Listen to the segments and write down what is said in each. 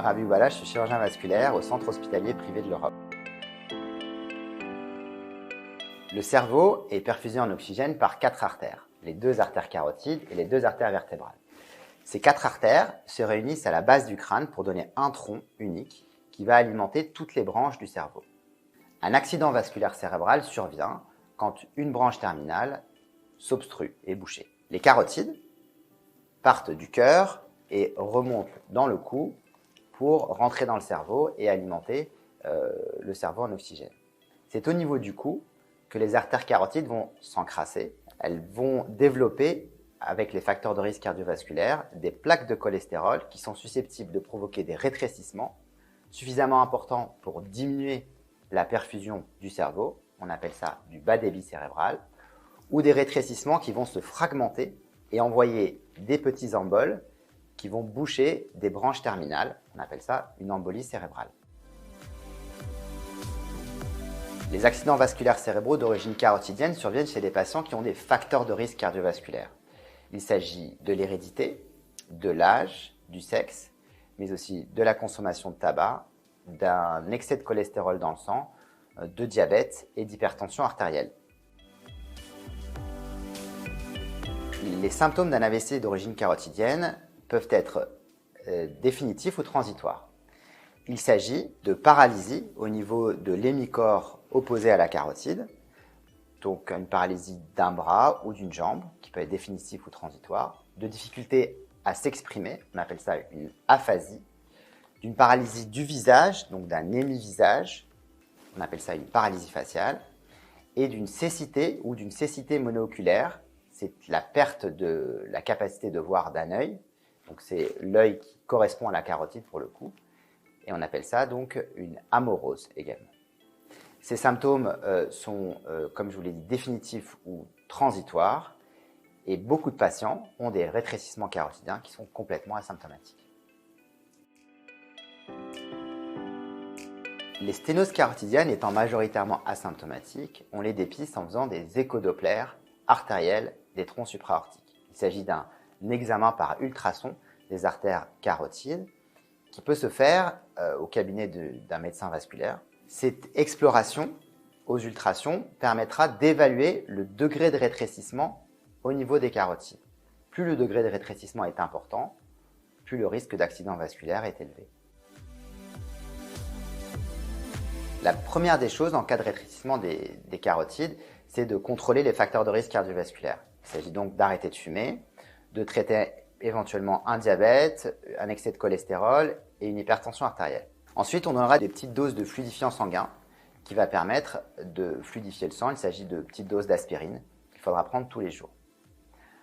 Rabi Ouballah, je suis chirurgien vasculaire au centre hospitalier privé de l'Europe. Le cerveau est perfusé en oxygène par 4 artères, les 2 artères carotides et les 2 artères vertébrales. Ces 4 artères se réunissent à la base du crâne pour donner un tronc unique qui va alimenter toutes les branches du cerveau. Un accident vasculaire cérébral survient quand une branche terminale s'obstrue, est bouchée. Les carotides partent du cœur et remontent dans le cou pour rentrer dans le cerveau et alimenter le cerveau en oxygène. C'est au niveau du cou que les artères carotides vont s'encrasser. Elles vont développer, avec les facteurs de risque cardiovasculaire, des plaques de cholestérol qui sont susceptibles de provoquer des rétrécissements suffisamment importants pour diminuer la perfusion du cerveau, on appelle ça du bas débit cérébral, ou des rétrécissements qui vont se fragmenter et envoyer des petits emboles qui vont boucher des branches terminales, on appelle ça une embolie cérébrale. Les accidents vasculaires cérébraux d'origine carotidienne surviennent chez des patients qui ont des facteurs de risque cardiovasculaire. Il s'agit de l'hérédité, de l'âge, du sexe, mais aussi de la consommation de tabac, d'un excès de cholestérol dans le sang, de diabète et d'hypertension artérielle. Les symptômes d'un AVC d'origine carotidienne peuvent être définitifs ou transitoires. Il s'agit de paralysie au niveau de l'hémicorps opposé à la carotide, donc une paralysie d'un bras ou d'une jambe, qui peut être définitive ou transitoire, de difficulté à s'exprimer, on appelle ça une aphasie, d'une paralysie du visage, donc d'un hémivisage, on appelle ça une paralysie faciale, et d'une cécité ou d'une cécité monooculaire, c'est la perte de la capacité de voir d'un œil, donc c'est l'œil qui correspond à la carotide pour le coup, et on appelle ça donc une amorose également. Ces symptômes sont, comme je vous l'ai dit, définitifs ou transitoires, et beaucoup de patients ont des rétrécissements carotidiens qui sont complètement asymptomatiques. Les sténoses carotidiennes étant majoritairement asymptomatiques, on les dépiste en faisant des échodopplers artériels des troncs supraortiques. Il s'agit d'un examen par ultrason des artères carotides qui peut se faire au cabinet d'un médecin vasculaire. Cette exploration aux ultrasons permettra d'évaluer le degré de rétrécissement au niveau des carotides. Plus le degré de rétrécissement est important, plus le risque d'accident vasculaire est élevé. La première des choses en cas de rétrécissement des carotides, c'est de contrôler les facteurs de risque cardiovasculaire. Il s'agit donc d'arrêter de fumer, de traiter éventuellement un diabète, un excès de cholestérol et une hypertension artérielle. Ensuite, on donnera des petites doses de fluidifiant sanguin qui va permettre de fluidifier le sang. Il s'agit de petites doses d'aspirine qu'il faudra prendre tous les jours.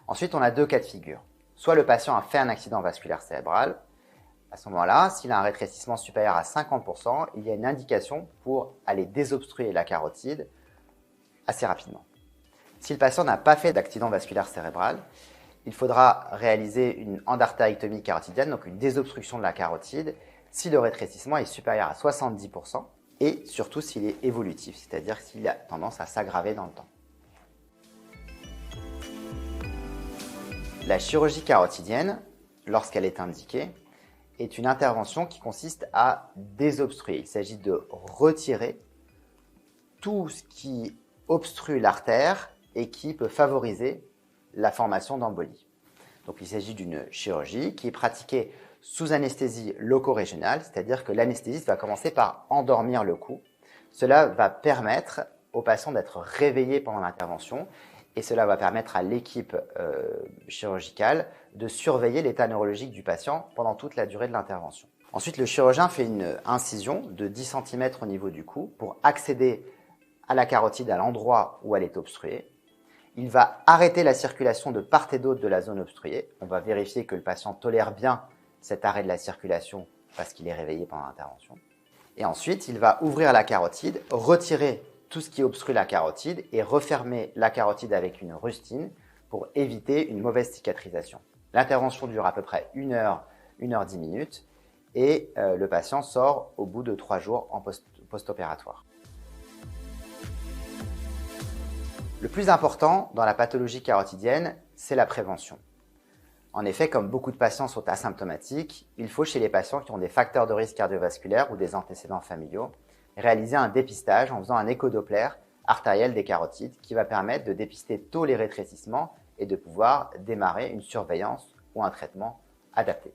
Ensuite, on a 2 cas de figure. Soit le patient a fait un accident vasculaire cérébral. À ce moment-là, s'il a un rétrécissement supérieur à 50%, il y a une indication pour aller désobstruer la carotide assez rapidement. Si le patient n'a pas fait d'accident vasculaire cérébral, il faudra réaliser une endartérectomie carotidienne, donc une désobstruction de la carotide, si le rétrécissement est supérieur à 70% et surtout s'il est évolutif, c'est-à-dire s'il a tendance à s'aggraver dans le temps. La chirurgie carotidienne, lorsqu'elle est indiquée, est une intervention qui consiste à désobstruer. Il s'agit de retirer tout ce qui obstrue l'artère et qui peut favoriser la formation d'embolies. Donc il s'agit d'une chirurgie qui est pratiquée sous anesthésie loco-régionale, c'est-à-dire que l'anesthésiste va commencer par endormir le cou. Cela va permettre au patient d'être réveillé pendant l'intervention et cela va permettre à l'équipe chirurgicale de surveiller l'état neurologique du patient pendant toute la durée de l'intervention. Ensuite, le chirurgien fait une incision de 10 cm au niveau du cou pour accéder à la carotide à l'endroit où elle est obstruée. Il va arrêter la circulation de part et d'autre de la zone obstruée. On va vérifier que le patient tolère bien cet arrêt de la circulation parce qu'il est réveillé pendant l'intervention. Et ensuite, il va ouvrir la carotide, retirer tout ce qui obstrue la carotide et refermer la carotide avec une rustine pour éviter une mauvaise cicatrisation. L'intervention dure à peu près 1 heure, 1 heure 10 minutes et le patient sort au bout de 3 jours en post-opératoire. Le plus important dans la pathologie carotidienne, c'est la prévention. En effet, comme beaucoup de patients sont asymptomatiques, il faut chez les patients qui ont des facteurs de risque cardiovasculaire ou des antécédents familiaux réaliser un dépistage en faisant un échodoppler artériel des carotides qui va permettre de dépister tôt les rétrécissements et de pouvoir démarrer une surveillance ou un traitement adapté.